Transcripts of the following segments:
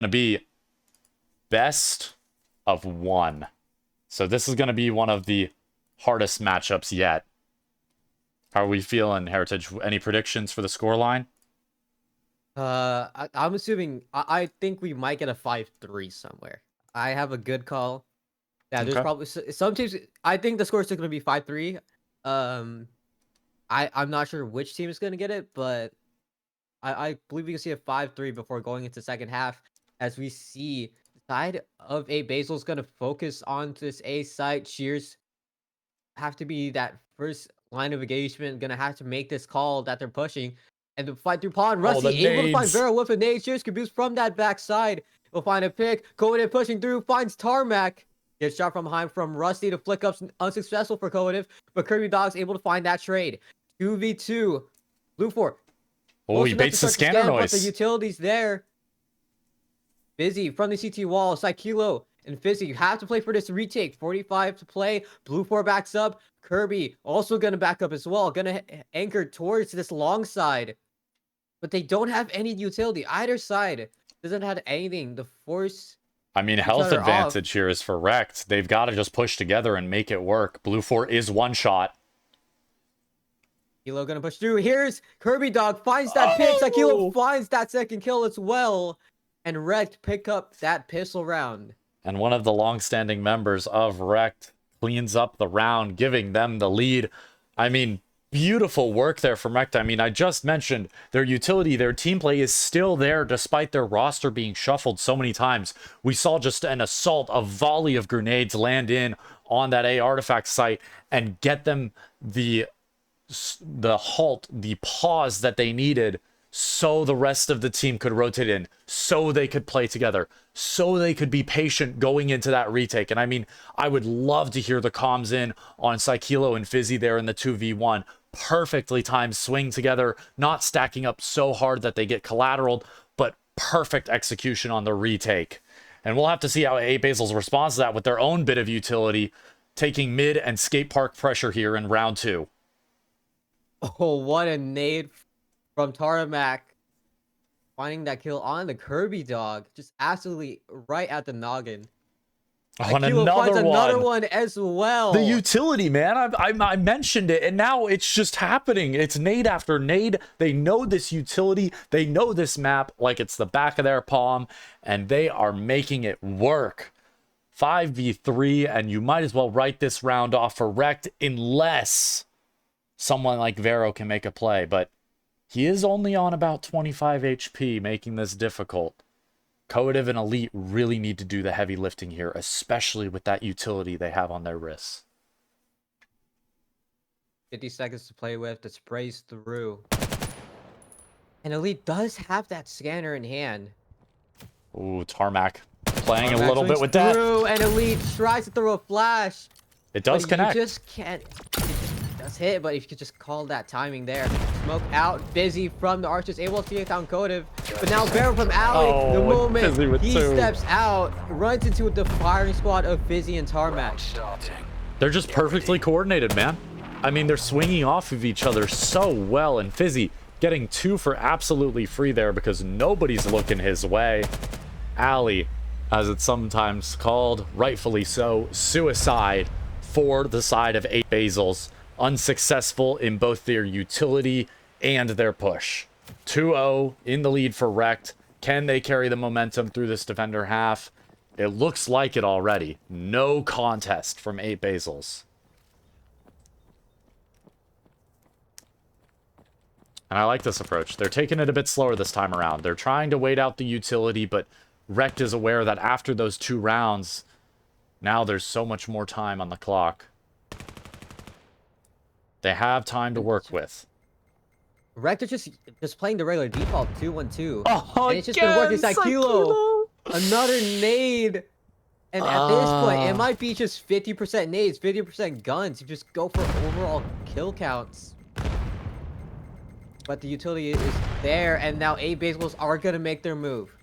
to be best of one. So this is going to be one of the hardest matchups yet. How are we feeling, Heritage? Any predictions for the scoreline? I'm assuming I think we might get a 5-3 somewhere. I have a good call. Yeah, there's probably some teams. I think the score is still going to be 5-3. I'm not sure which team is going to get it, but I believe we can see a 5-3 before going into second half, as we see the side of A Basil is going to focus on this A site. Shears have to be that first line of engagement, going to have to make this call that they're pushing. And the fight through Pawn, Rusty able to find Vail with a nade. Shears can boost from that backside. Will find a pick. Kovativ pushing through, finds Tarmac. Gets shot from behind from Rusty to flick up, unsuccessful for Kovativ. But Kirby Dog's able to find that trade. 2v2. Blue 4. Oh, he baits the scanner noise. But the utilities there. Fizzy from the CT wall. Psykilo and Fizzy, you have to play for this retake. 45 to play. Blue 4 backs up. Kirby also going to back up as well. Going to anchor towards this long side. But they don't have any utility. Either side doesn't have anything. The force... I mean, health advantage here is for REKT. They've got to just push together and make it work. Blue 4 is one shot. Kilo gonna push through. Here's Kirby Dog. Finds that pick. Kilo finds that second kill as well. And REKT pick up that pistol round. And one of the long-standing members of REKT cleans up the round, giving them the lead. I mean, beautiful work there from REKT. I mean, I just mentioned their utility, their team play is still there despite their roster being shuffled so many times. We saw just an assault, a volley of grenades land in on that A artifact site and get them the halt, the pause that they needed so the rest of the team could rotate in, so they could play together, so they could be patient going into that retake. And I mean, I would love to hear the comms in on Psykilo and Fizzy there in the 2v1. Perfectly timed swing together, not stacking up so hard that they get collateraled, but perfect execution on the retake. And we'll have to see how A Basils responds to that with their own bit of utility, taking mid and skate park pressure here in round 2. Oh, what a nade from Tarmac. Finding that kill on the Kirby Dog. Just absolutely right at the noggin. On another one as well. The utility, man. I mentioned it, and now it's just happening. It's nade after nade. They know this utility. They know this map like it's the back of their palm, and they are making it work. 5v3, and you might as well write this round off for REKT unless someone like Vero can make a play, but he is only on about 25 HP, making this difficult. Kovativ and Elite really need to do the heavy lifting here, especially with that utility they have on their wrists. 50 seconds to play with. The sprays through. And Elite does have that scanner in hand. Ooh, Tarmac playing a little bit with that. And Elite tries to throw a flash. It does connect. You just can't... hit, but if you could just call that timing there. Smoke out, Busy from the Archers, able to take down Kovativ. But now Barrel from Alley, the moment he steps out, runs into the firing squad of Fizzy and Tarmac. They're just perfectly coordinated, man. I mean, they're swinging off of each other so well, and Fizzy getting 2 for absolutely free there because nobody's looking his way. Alley, as it's sometimes called, rightfully so, suicide for the side of 8 Basils. Unsuccessful in both their utility and their push. 2-0 in the lead for REKT. Can they carry the momentum through this defender half? It looks like it already. No contest from 8 Basils. And I like this approach. They're taking it a bit slower this time around. They're trying to wait out the utility, but REKT is aware that after those 2 rounds, now there's so much more time on the clock. They have time to work with. REKT are just playing the regular default 2-1-2. Oh, and it's just been working. Psykilo. Another nade. And at this point, it might be just 50% nades, 50% guns. You just go for overall kill counts. But the utility is there, and now A Basils are going to make their move.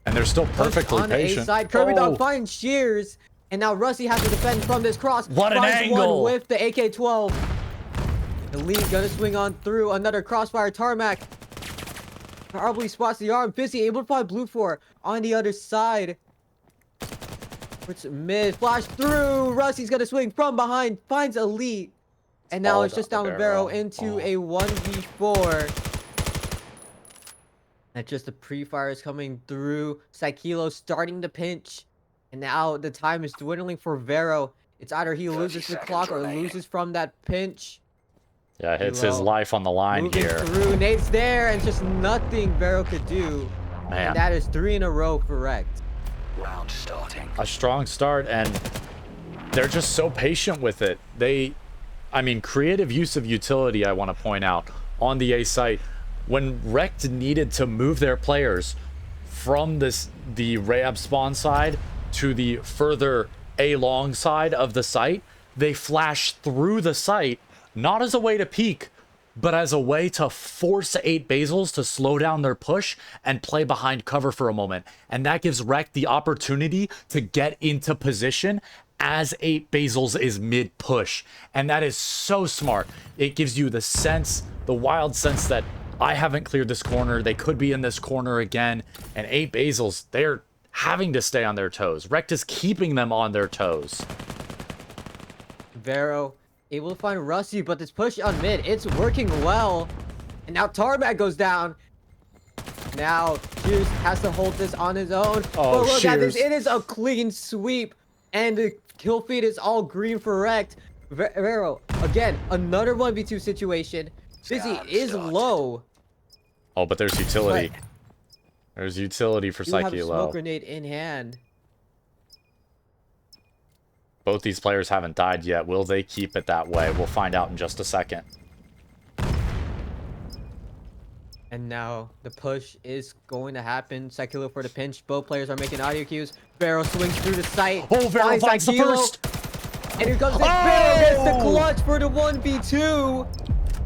And they're still perfectly patient. On A side, Kirby Dog finds Shears. And now Rusty has to defend from this cross. What an angle. One with the AK-12. Elite gonna swing on through. Another crossfire. Tarmac probably spots the arm. Busy able to find Blue 4 on the other side. Which mid flash through. Rusty's gonna swing from behind, finds Elite. And now it's just down with Vero into a 1v4. And just the pre-fire is coming through. Psykilo starting to pinch. And now the time is dwindling for Vero. It's either he loses the clock or loses from that pinch. Yeah, hits his life on the line moving here. Through. Nate's there, and just nothing Vero could do. Man. And that is 3 in a row for REKT. Round starting. A strong start, and they're just so patient with it. I mean, creative use of utility, I want to point out, on the A site. When REKT needed to move their players from the Rayab spawn side to the further A long side of the site, they flashed through the site, not as a way to peek, but as a way to force 8 Basils to slow down their push and play behind cover for a moment. And that gives REKT the opportunity to get into position as 8 Basils is mid push. And that is so smart. It gives you the sense, the wild sense that I haven't cleared this corner. They could be in this corner again. And 8 Basils, they're having to stay on their toes. REKT is keeping them on their toes. Vero able to find Rusty, but this push on mid, it's working well. And now Tarmac goes down. Now Shears has to hold this on his own. Oh, but look at this, Shears. it is a clean sweep. And the kill feed is all green for REKT. Vero, again, another 1v2 situation. Busy is low. Oh, but there's utility. But There's utility for you have a smoke Psykilo. grenade in hand. Both these players haven't died yet. Will they keep it that way? We'll find out in just a second. And now the push is going to happen. Psykilo for the pinch. Both players are making audio cues. Vero swings through the site. Oh, Vero finds the Psykilo. first. And here comes Vero gets the clutch for the 1v2.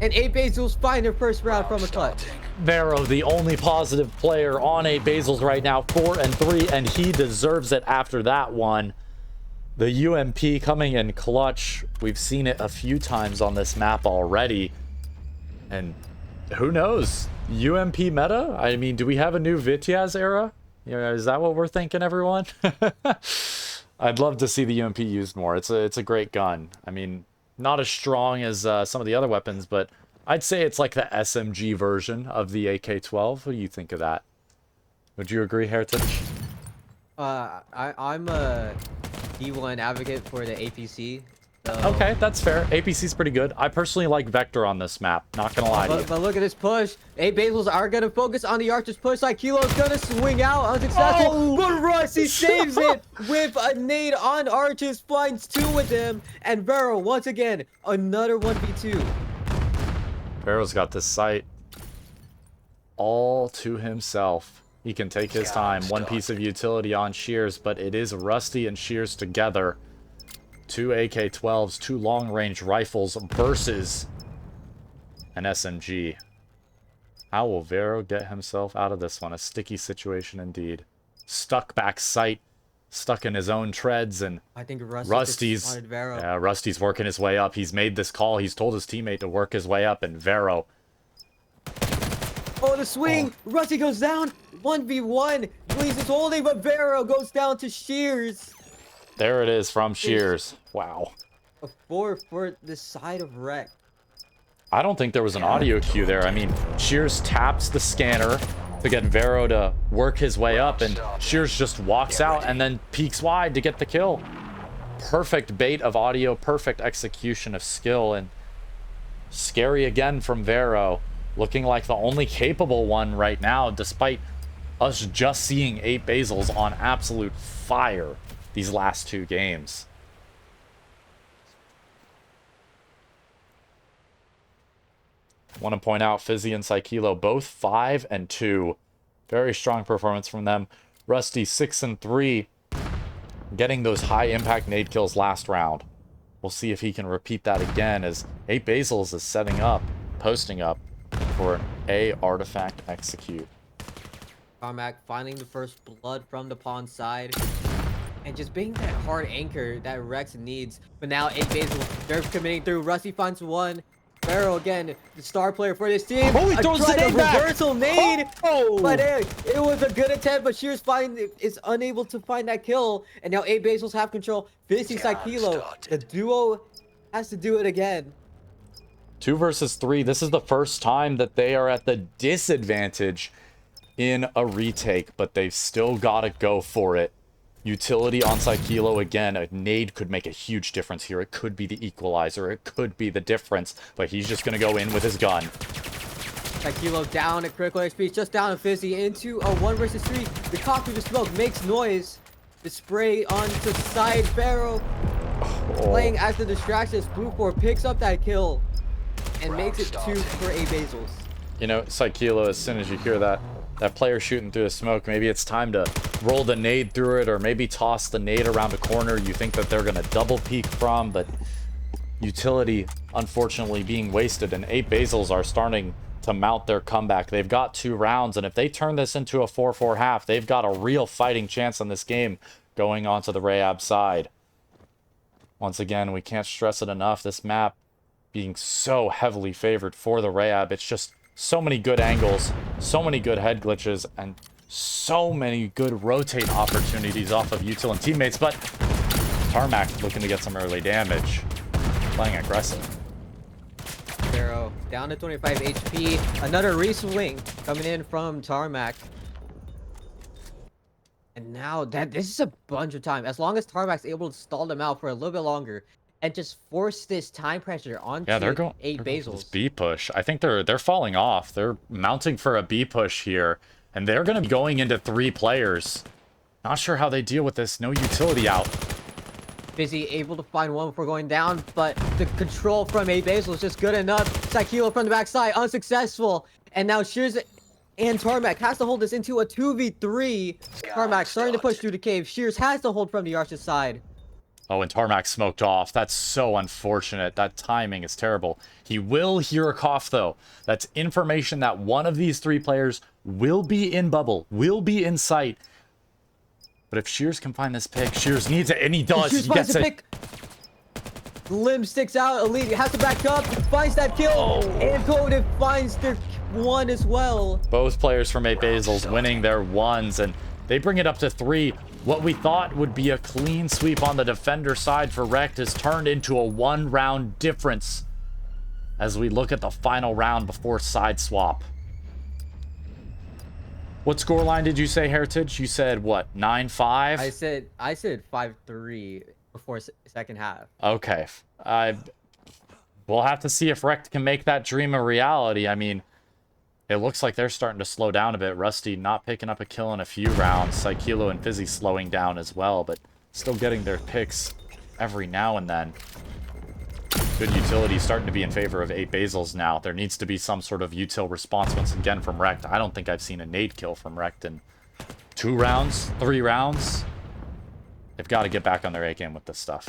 And 8 Basils find their first round from a clutch. Vero, the only positive player on 8 Basils right now, 4-3, and he deserves it after that one. The UMP coming in clutch. We've seen it a few times on this map already. And who knows? UMP meta? I mean, do we have a new Vityaz era? Yeah, is that what we're thinking, everyone? I'd love to see the UMP used more. It's a great gun. I mean, not as strong as some of the other weapons, but I'd say it's like the SMG version of the AK-12. What do you think of that? Would you agree, Heritage? I'm a D1 advocate for the APC. So... Okay, that's fair. APC's pretty good. I personally like Vector on this map. Not gonna lie to you. But look at this push. 8 Basils are gonna focus on the Archer's push. Kilo's gonna swing out unsuccessful. Oh! But Rusty saves it with a nade on Arches. Finds 2 with him. And Vero, once again, another 1v2. Vero's got this site all to himself. He can take his time. One piece of utility on Shears, but it is Rusty and Shears together. 2 AK-12s, 2 long-range rifles versus an SMG. How will Vero get himself out of this one? A sticky situation indeed. Stuck back sight, stuck in his own treads, and I think Rusty's Vero. yeah, Rusty's working his way up. He's made this call. He's told his teammate to work his way up, and Vero. Oh, the swing! Rusty goes down. 1v1. Glees is holding, but Vero goes down to Shears. There it is from Shears. Wow. A 4 for the side of REKT. I don't think there was an audio cue there. I mean, Shears taps the scanner to get Vero to work his way up, and Shears just walks out and then peeks wide to get the kill. Perfect bait of audio, perfect execution of skill, and scary again from Vero. Looking like the only capable one right now, despite us just seeing 8 Basils on absolute fire these last 2 games. Want to point out Fizzy and Psykilo both 5-2. Very strong performance from them. Rusty 6-3, getting those high impact nade kills last round. We'll see if he can repeat that again as 8 Basils is setting up, posting up for an A artifact execute. Carmack finding the first blood from the pawn side. And just being that hard anchor that REKT needs. But now 8 Basils, they're committing through. Rusty finds 1. Vail again, the star player for this team. Oh, he throws the tried a nade back. reversal nade, Oh! but it was a good attempt. But Shears is unable to find that kill, and now Basils have control. Fizzy Kilo, the duo has to do it again. 2 versus 3. This is the first time that they are at the disadvantage in a retake, but they've still got to go for it. Utility on Kilo again. A nade could make a huge difference here. It could be the equalizer. It could be the difference, but he's just going to go in with his gun. Kilo down at critical HP, just down to Fizzy into a 1 versus 3. The cock through the smoke makes noise. The spray onto side Pharaoh. Playing as the distraction as Blue4 picks up that kill and makes it 2 for Basils. You know, Kilo, as soon as you hear that player shooting through the smoke, maybe it's time to roll the nade through it, or maybe toss the nade around a corner you think that they're going to double peek from, but utility unfortunately being wasted, and Basils are starting to mount their comeback. They've got 2 rounds, and if they turn this into a 4-4 half, they've got a real fighting chance in this game going on to the REKT side. Once again, we can't stress it enough, this map being so heavily favored for the REKT. It's just so many good angles, so many good head glitches, and so many good rotate opportunities off of Util and teammates, but Tarmac looking to get some early damage, playing aggressive. Pharaoh down to 25 HP. Another reswing coming in from Tarmac. And now this is a bunch of time. As long as Tarmac's able to stall them out for a little bit longer and just force this time pressure onto Yeah, they're going Basils. this B push. I think they're falling off. They're mounting for a B push here, and they're going to be going into 3 players. Not sure how they deal with this. No utility out. Fizzy able to find one before going down, but the control from Basils is just good enough. Kilo from the backside, unsuccessful. And now Shears and Tarmac has to hold this into a 2v3. Tarmac starting to push through the cave. Shears has to hold from the Arch's side. Oh, and Tarmac smoked off. That's so unfortunate. That timing is terrible. He will hear a cough, though. That's information that one of these 3 players will be in bubble, will be in sight. But if Shears can find this pick, Shears needs it, and he does. Shears He gets finds the it. pick. Limb sticks out. Elite has to back up. Finds that kill. And Code finds their 1 as well. Both players from Basils winning their 1s, and they bring it up to 3. What we thought would be a clean sweep on the defender side for REKT has turned into a 1-round difference as we look at the final round before side swap. What scoreline did you say, Heritage? You said what, 9-5? I said 5-3 before second half. Okay. We'll have to see if REKT can make that dream a reality. I mean, it looks like they're starting to slow down a bit. Rusty not picking up a kill in a few rounds. Kilo and Fizzy slowing down as well, but still getting their picks every now and then. Good utility starting to be in favor of Basils now. There needs to be some sort of util response once again from REKT. I don't think I've seen a nade kill from REKT in 2 rounds, 3 rounds. They've got to get back on their A game with this stuff.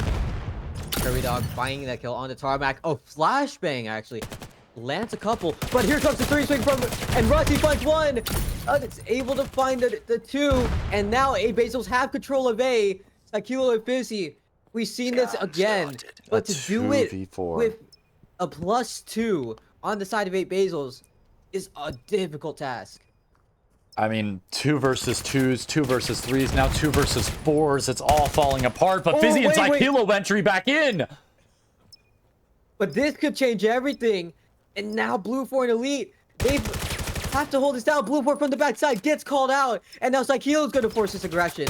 Curry Dog finding that kill on the Tarmac. Oh, flashbang actually. Lands a couple, but here comes the 3 swing from, and Rusty finds 1. It's able to find the 2, and now Basils have control of A. Kilo and Fizzy. We've seen this again, but to do it with a +2 on the side of Basils is a difficult task. I mean, 2 versus 2s, 2 versus 3s, now 2 versus 4s. It's all falling apart, but Fizzy and Kilo entry back in. But this could change everything. And now Blue4 and Elite, they have to hold this down. Blue4 from the backside gets called out, and now Kilo's going to force this aggression.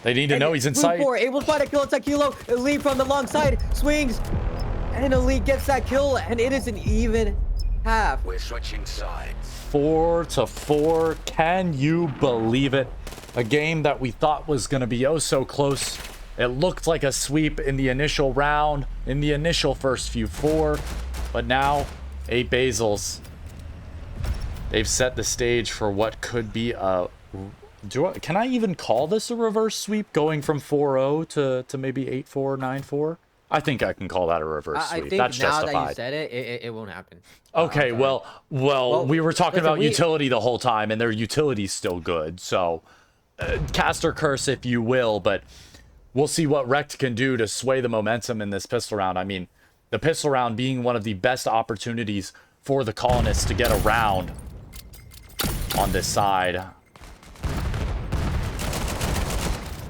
They need to know he's in sight. Blue4 able to find a kill on Kilo. Elite from the long side swings, and Elite gets that kill, and it is an even half. We're switching sides. 4-4. Can you believe it? A game that we thought was going to be oh so close. It looked like a sweep in the initial round, in the initial first few 4, but now Basils, they've set the stage for what could be a... Can I even call this a reverse sweep, going from 4-0 to maybe 8-4, 9-4? I think I can call that a reverse sweep. I think that's now justified. that you said it, it won't happen. Okay, well, we were talking listen, about utility the whole time, and their utility's still good. So, caster curse, if you will, but we'll see what REKT can do to sway the momentum in this pistol round. I mean, The pistol round being one of the best opportunities for the colonists to get around on this side.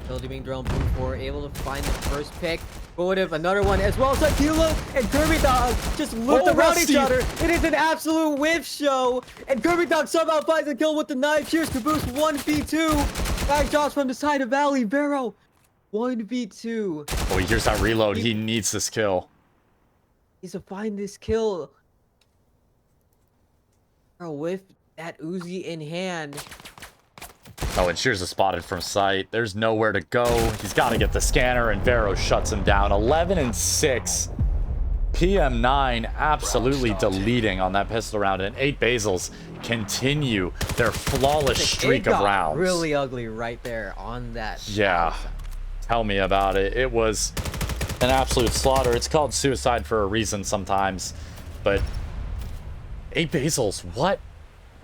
Ability being thrown blue for able to find the first pick. What if another one as well? Sakila and Kirby Dog just looked around Rusty. each other. It is an absolute whiff show. And Kirby Dog somehow finds a kill with the knife. Cheers to boost 1v2. Back shots from the side of Valley. Vero 1v2. Oh, here's that reload. He needs this kill. He's to find this kill. Bro, with that Uzi in hand. Oh, and Shears is spotted from sight. There's nowhere to go. He's got to get the scanner, and Vero shuts him down. 11 and 6. PM9 absolutely deleting on that pistol round, and 8 Basils continue their flawless streak of rounds. Really ugly right there on that. Yeah. Tell me about it. It was an absolute slaughter. It's called suicide for a reason sometimes, but 8 Basils,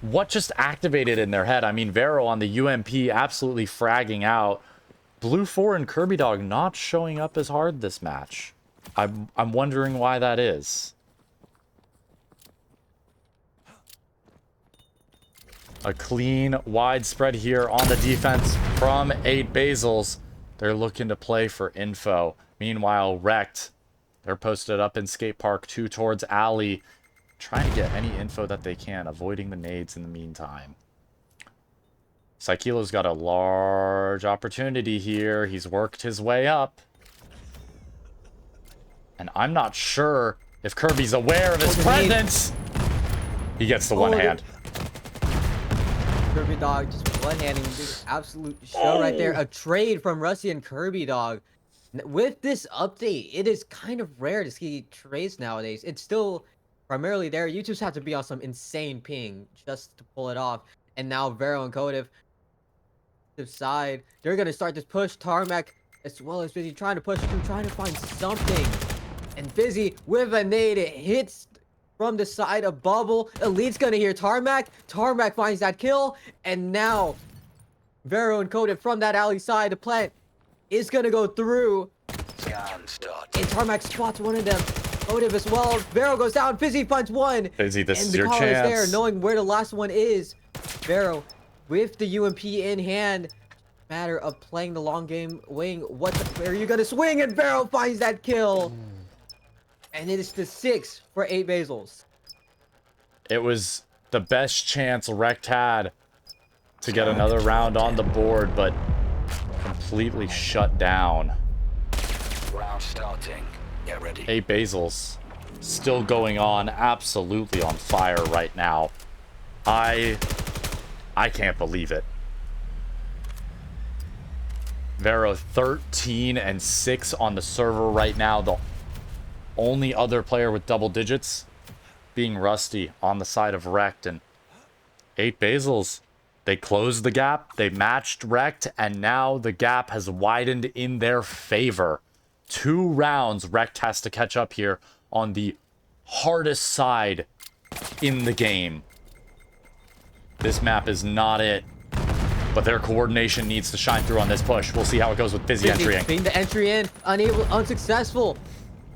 what just activated in their head? I mean, Vero on the UMP absolutely fragging out. Blue 4 and Kirby Dog not showing up as hard this match. I'm wondering why that is. A clean widespread here on the defense from 8 Basils. They're looking to play for info. Meanwhile, REKT, they're posted up in Skate Park 2 towards Alley, trying to get any info that they can, avoiding the nades in the meantime. Sykilo's got a large opportunity here. He's worked his way up. And I'm not sure if Kirby's aware of his presence. He gets the one hand. Kirby Dog just one-handing this absolute show right there. A trade from Rusty and Kirby Dog. With this update, it is kind of rare to see trades nowadays. It's still primarily there. You just have to be on some insane ping just to pull it off. And now Vero and Kodev side, they're gonna start this push. Tarmac as well as Busy trying to push through, trying to find something. And Busy with a nade, it hits from the side of Bubble. Elite's gonna hear Tarmac. Tarmac finds that kill, and now Vero and Kodev from that alley side. The plant is gonna go through. And Tarmac spots one of them. Kodev as well. Vero goes down. Busy finds one. Busy, this and is the your call chance. is there, knowing where the last one is. Vero with the UMP in hand. Matter of playing the long game wing. Where are you gonna swing? And Vero finds that kill. And it is the 6 for 8 Basils. It was the best chance REKT had to get another round on the board, but completely shut down. Round starting. Get ready. 8 Basils still going on, absolutely on fire right now. I can't believe it. Vero 13 and 6 on the server right now. The only other player with double digits being Rusty on the side of REKT. And 8 Basils, they closed the gap, they matched REKT, and now the gap has widened in their favor. 2 rounds REKT has to catch up here on the hardest side in the game. This map is not it, but their coordination needs to shine through on this push. We'll see how it goes with Busy entering. Being the entry in, unsuccessful.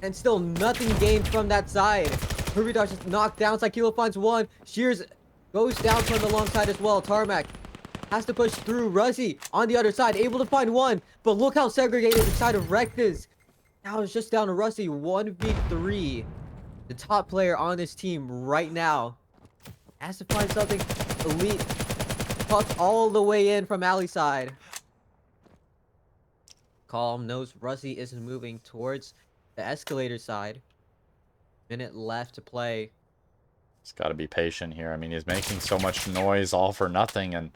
And still nothing gained from that side. Kirby Dodge just knocked down. Sakilo finds one. Shears goes down from the long side as well. Tarmac has to push through. Rusty on the other side, able to find one. But look how segregated the side of REKT is. Now it's just down to Rusty. 1v3. The top player on this team right now has to find something. Elite tucked all the way in from alley side. Calm knows Rusty isn't moving towards the escalator side. Minute left to play. He's got to be patient here. I mean, he's making so much noise all for nothing, and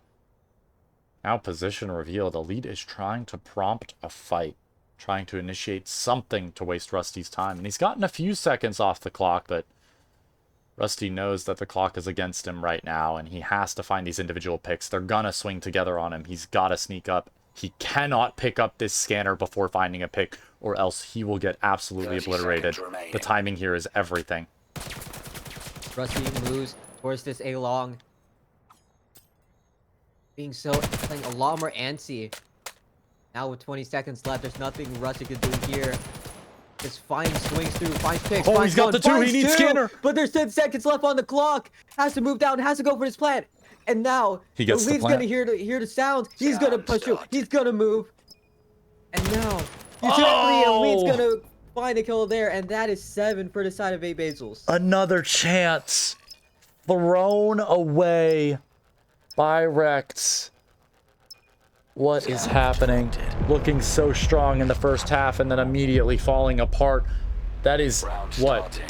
now position revealed. Elite is trying to prompt a fight, trying to initiate something to waste Rusty's time. And he's gotten a few seconds off the clock, but Rusty knows that the clock is against him right now, and he has to find these individual picks. They're gonna swing together on him. He's got to sneak up. He cannot pick up this scanner before finding a pick, or else he will get absolutely obliterated. The timing here is everything. Rusty moves towards this A-long. Being so, playing a lot more antsy. Now with 20 seconds left, there's nothing Rusty could do here. Just finds swings through, finds picks. Oh, finds he's got one, the two. He finds needs two, Scanner. But there's 10 seconds left on the clock. Has to move down, has to go for his plant. And now He gets the Elite's plant. gonna hear the sound. He's gonna push through. He's gonna move. And now utility Elite's gonna find a kill there, and that is 7 for the side of Basils. Another chance thrown away by REKT. What is happening? Looking so strong in the first half and then immediately falling apart. That is, what,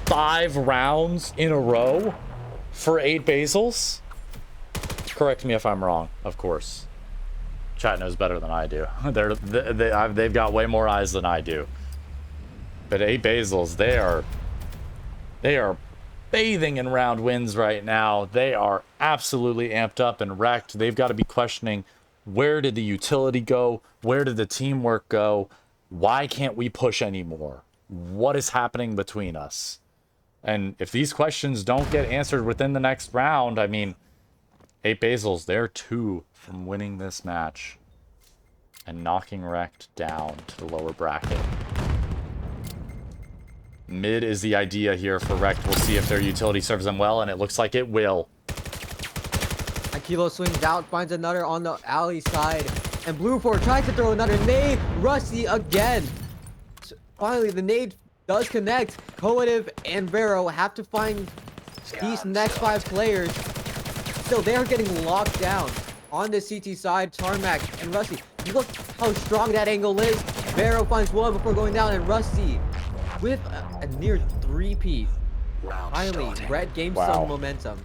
5 rounds in a row for 8 Basils? Correct me if I'm wrong, of course. Chat knows better than I do. They've got way more eyes than I do. But 8 Basils, they are bathing in round wins right now. They are absolutely amped up and REKT. They've got to be questioning, where did the utility go? Where did the teamwork go? Why can't we push anymore? What is happening between us? And if these questions don't get answered within the next round, I mean, 8 Basils, they're 2 from winning this match and knocking REKT down to the lower bracket. Mid is the idea here for REKT. We'll see if their utility serves them well, and it looks like it will. Kilo swings out, finds another on the alley side, and Blue 4 tries to throw another nade. Rusty again. So finally, the nade does connect. Coative and Vero have to find these next 5 players. Still, they are getting locked down on the CT side. Tarmac and Rusty. Look how strong that angle is. Vero finds one before going down, and Rusty with a near 3-peat. Finally, Red gains some momentum.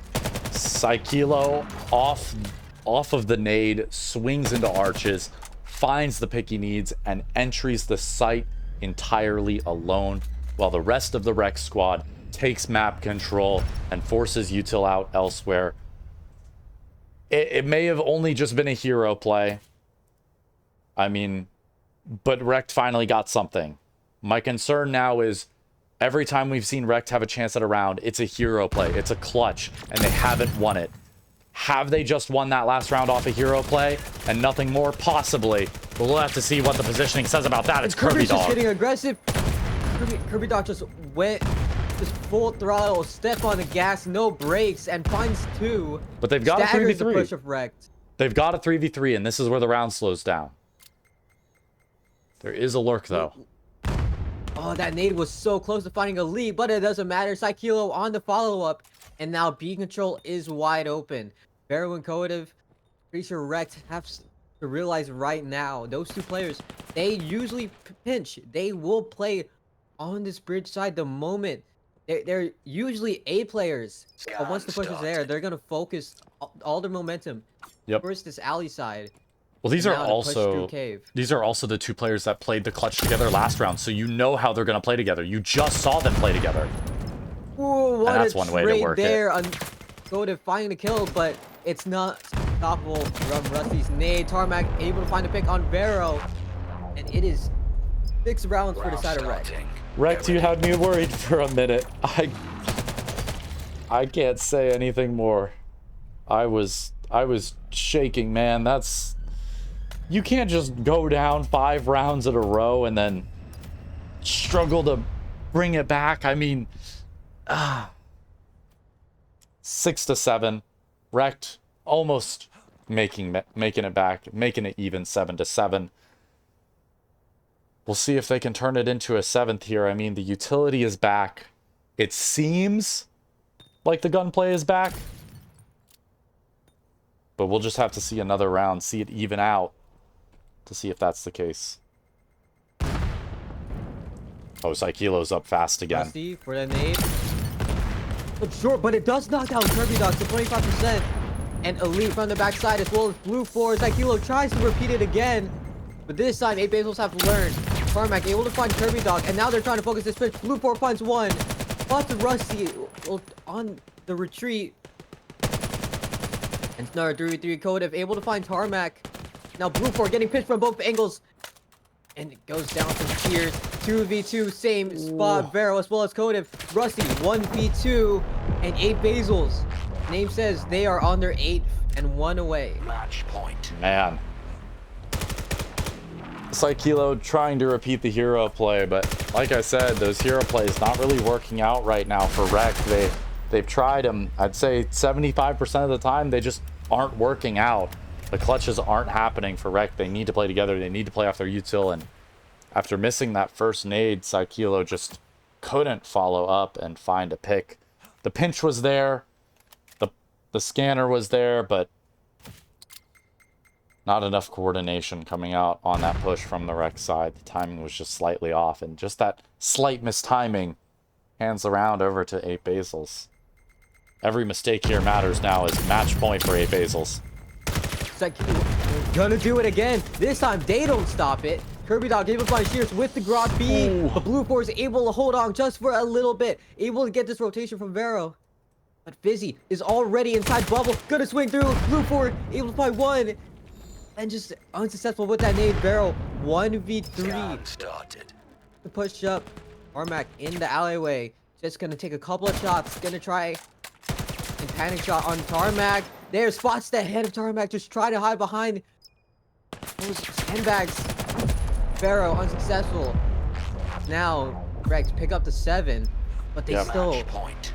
Kilo off of the nade, swings into arches, finds the pick he needs, and entries the site entirely alone, while the rest of the REKT squad takes map control and forces util out elsewhere. It may have only just been a hero play. I mean, but REKT finally got something. My concern now is, every time we've seen REKT have a chance at a round, it's a hero play, it's a clutch, and they haven't won it. Have they just won that last round off a hero play and nothing more? Possibly. But we'll have to see what the positioning says about that. It's Kirby Dog. Just getting aggressive. Kirby Dog just went full throttle, step on the gas, no brakes, and finds 2. But they've got a 3v3. The push of REKT. They've got a 3v3, and this is where the round slows down. There is a lurk, though. Oh, that nade was so close to finding a lead, but it doesn't matter. Kilo on the follow-up, and now B control is wide open. Vero and Coative, pretty sure REKT have to realize right now, those 2 players, they usually pinch. They will play on this bridge side the moment. They're usually A players, but once the push is there, they're going to focus all their momentum towards this alley side. Well, these are also the 2 players that played the clutch together last round, so you know how they're going to play together. You just saw them play together. Ooh, what and that's one way to work there. it. Go to find a kill, but it's not stoppable from Rusty's nade. Tarmac able to find a pick on Vero, and it is 6 rounds for the side of REKT. REKT, you had me worried for a minute. I can't say anything more. I was shaking, man. That's... You can't just go down 5 rounds in a row and then struggle to bring it back. I mean, 6-7. REKT almost making it back, making it even 7-7. We'll see if they can turn it into a 7th here. I mean, the utility is back. It seems like the gunplay is back. But we'll just have to see another round, see it even out, to see if that's the case. Oh, Kilo's up fast again. Rusty for the nade. But short, but it does knock down Kirby Dog to 25%. And Elite from the backside, as well as Blue 4. Kilo tries to repeat it again. But this time, 8 Basils have learned. Tarmac able to find Kirby Dog, and now they're trying to focus this pitch. Blue 4 finds 1. Spots Rusty on the retreat. And another 3v3 Coative able to find Tarmac. Now Blue 4 getting pitched from both angles. And it goes down to Cheers. 2v2, same spot. Vero as well as Coative. Rusty, 1v2. And 8 Basils. Name says they are on their 8th and 1 away. Match point. Man. Psykilo trying to repeat the hero play, but like I said, those hero plays not really working out right now for REKT. They've tried them. I'd say 75% of the time, they just aren't working out. The clutches aren't happening for REKT. They need to play together. They need to play off their util, and after missing that first nade, Psykilo just couldn't follow up and find a pick. The pinch was there, the scanner was there, but not enough coordination coming out on that push from the REKT side. The timing was just slightly off, and just that slight mistiming hands around over to AEXLAB. Every mistake here matters now as match point for AEXLAB. Psykilo gonna do it again. This time they don't stop it. KRBDOG gave up by Shears with the Grot B. The Blue Four is able to hold on just for a little bit. Able to get this rotation from Vero. But Fizzy is already inside bubble. Gonna swing through. Blue Four able to find one. And just unsuccessful with that nade. Vero 1v3. Started. To push up. Armac in the alleyway. Just gonna take a couple of shots. Gonna try and panic shot on Tarmac. There, spots the head of Tarmac. Just try to hide behind those sandbags. Vero unsuccessful. Now REKT pick up the 7, but they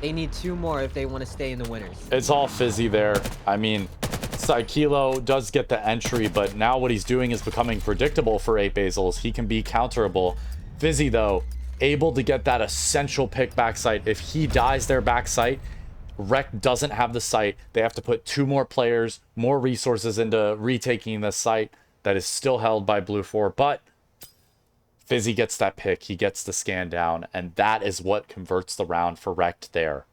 they need 2 more if they want to stay in the winners. It's all Fizzy there. I mean, Psykilo does get the entry, but now what he's doing is becoming predictable for AEXLAB. He can be counterable. Fizzy, though, able to get that essential pick backside. If he dies their backside, REKT doesn't have the site. They have to put 2 more players, more resources into retaking the site that is still held by Blue 4, but Fizzy gets that pick. He gets the scan down, and that is what converts the round for REKT there.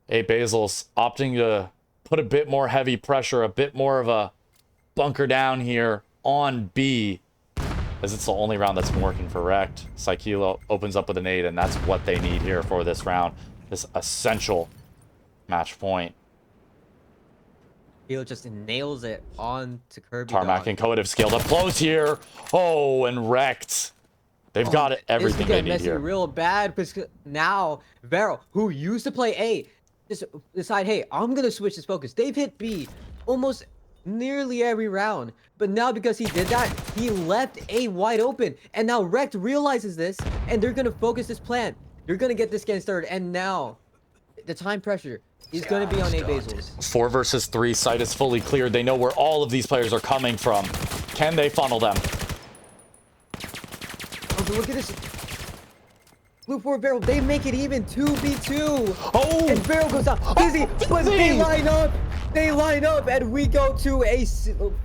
AEXLAB opting to put a bit more heavy pressure, a bit more of a bunker down here on B, as it's the only round that's been working for REKT. Psykilo opens up with an 8, and that's what they need here for this round. This essential match point. Vail just nails it on to KRBDOG. Tarmac and Code have scaled up close here. Oh, and REKT. They've got everything they need here. Real bad because now Vero, who used to play A, just decide, hey, I'm gonna switch his focus. They've hit B almost nearly every round, but now because he did that, he left A wide open, and now REKT realizes this, and they're gonna focus this plan. They're gonna get this scan started, and now the time pressure is going to be on AEXLAB. 4 versus 3. Site is fully cleared. They know where all of these players are coming from. Can they funnel them? Oh, look at this. Blue 4 Vero, they make it even 2v2. Oh! And Vero goes down. Fizzy, but they line up. They line up, and we go to a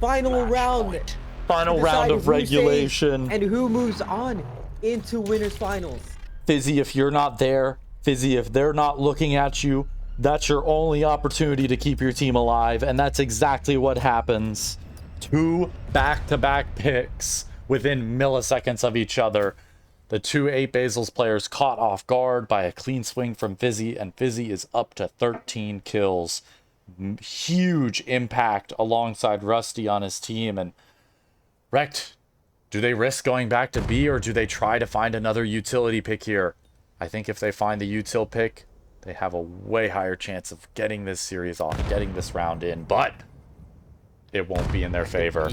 final round. Final round of regulation. And who moves on into winners finals. Fizzy, if you're not there, Fizzy, if they're not looking at you, that's your only opportunity to keep your team alive, and that's exactly what happens. 2 back-to-back picks within milliseconds of each other. The 2 AEXLAB players caught off guard by a clean swing from Fizzy, and Fizzy is up to 13 kills. Huge impact alongside Rusty on his team. And REKT, do they risk going back to B, or do they try to find another utility pick here? I think if they find the util pick, they have a way higher chance of getting this series off, getting this round in, but it won't be in their favor.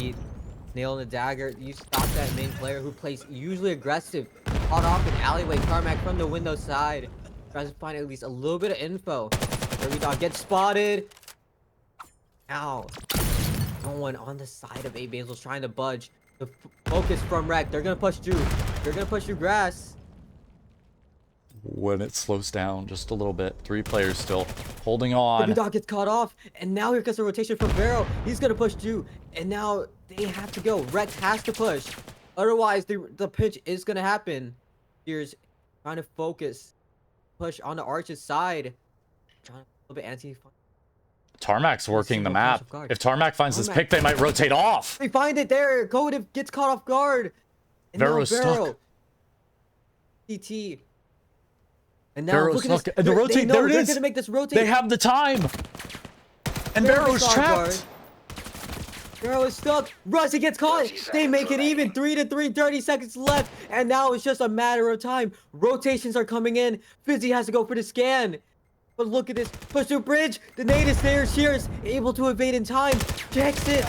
Nail in the dagger. You stop that main player who plays usually aggressive. Caught off in alleyway. Tarmac from the window side. Tries to find at least a little bit of info. KRBDOG gets spotted. Now, no one on the side of AEXLAB trying to budge. The focus from REKT. They're going to push through. They're going to push through grass. When it slows down just a little bit, 3 players still holding on. KRBDOG gets caught off, and now here comes the rotation from Vero. He's gonna push through, and now they have to go. REKT has to push, otherwise the pinch is gonna happen. Here's trying to focus, push on the Arch's side. Trying a little bit anti. Tarmac's working the map. If Tarmac finds this pick, they might rotate off. They find it there. Code gets caught off guard. And Vero's stuck. CT. And now look at this. The rotate, there it is. They're gonna make this rotate. They have the time. And Vero's trapped. Vero is stuck. Rusty gets caught. They make it even. 3-3, 30 seconds left. And now it's just a matter of time. Rotations are coming in. Fizzy has to go for the scan. But look at this. Push through bridge. The nade is there. Shears able to evade in time. Checks it.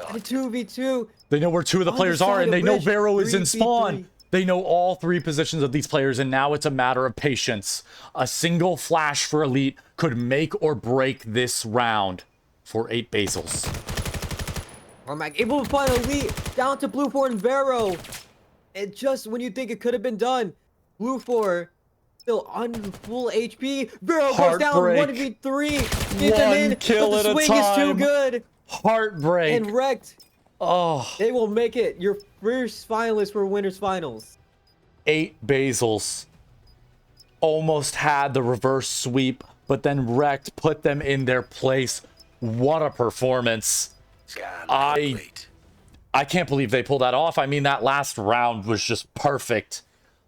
And a 2v2. They know where two of the On players the are, side and of they know bridge, Vero is in 3v3. spawn. They know all 3 positions of these players, and now it's a matter of patience. A single flash for Elite could make or break this round for 8 Basils. Armac able to find Elite down to Blue 4 and Vero. And just when you think it could have been done, Blue 4 still on full HP. Vero goes down Heartbreak. 1v3. Get them in, kill but the at a swing is too time. good. Heartbreak. And REKT, Oh, they will make it your first finalist for Winners Finals. 8 Basils almost had the reverse sweep, but then REKT put them in their place. What a performance. Scan I complete. can't believe they pulled that off. I mean, that last round was just perfect.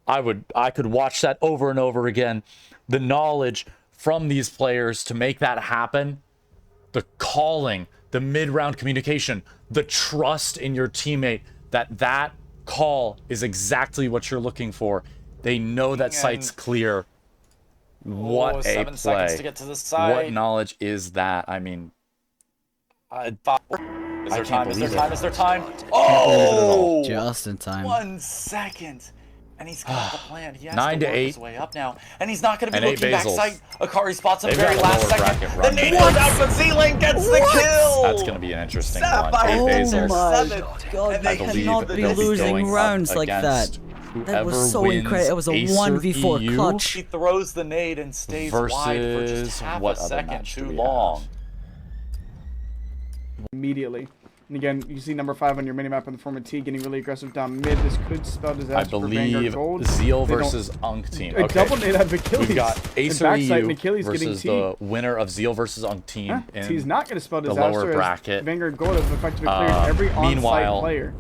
I could watch that over and over again. The knowledge from these players to make that happen, the calling, the mid-round communication, the trust in your teammate that call is exactly what you're looking for. They know that site's clear. What a 7 seconds play. to get to the side. What knowledge is that? I mean, Is there time? Is there believe time? it. Is there time? believe it at Oh! Just in time. 1 second. And he's got the plan. He has 9 to to work his 8. way up now. And he's not going to be And 8 looking Basils. backside. Akari spots him They've very got the last lower second. bracket The run. nade goes out, but Z-Lane gets the kill! that's going to be an interesting one. Sapphire 8 Oh Basils. my seventh. god, And they I believe cannot that be they'll be losing going up rounds like that. against That was whoever so wins incredible. It was a Acer 1v4 EU clutch. He throws the nade and stays wide for just versus half what a other second match do too we long. Immediately. And again, you see number 5 on your minimap in the form of T getting really aggressive down mid. This could spell disaster I for Vanguard believe Gold. Zeal They don't- versus Unk team. A Okay. double nade out of Achilles. We've got Acer and backside EU and Achilles getting versus T. the winner of Zeal versus Unk team. Huh? in T's not going to spell the disaster lower as bracket. Vanguard Gold has effectively cleared every on-site meanwhile, player.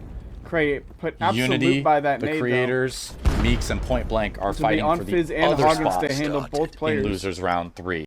Cray put absolute Unity, by that the nade, creators, Meeks, and Point Blank are This will be fighting on for the Fizz and other Hoggins to spots handle both in players. losers round 3.